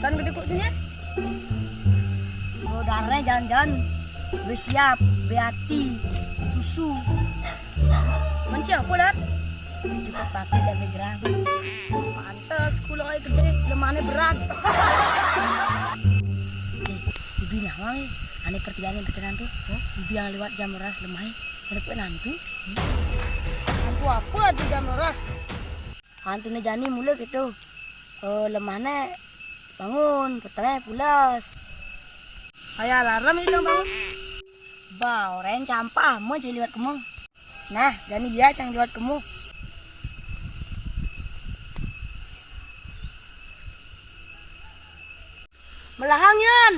San gede kok ini. Darahnya jangan-jangan bersiap, beati, susu. Manci apa dat? Juga pakai cabai gerang. Pantes kulo kayak gede, lemahnya berat. Bibi nawang ane pertigaan yang berkenan tuh. Bibi yang lewat jam ras lemahnya. Ada nantu. Nantu apa di jam ras? Hantu jani mulai gitu. Lemahnya bangun, petanya pulas. Kayak alarm itu bangun. Bau, ren campah, mau jadi lewat kamu. Nah, jani dia cang lewat kamu. Melahangyan.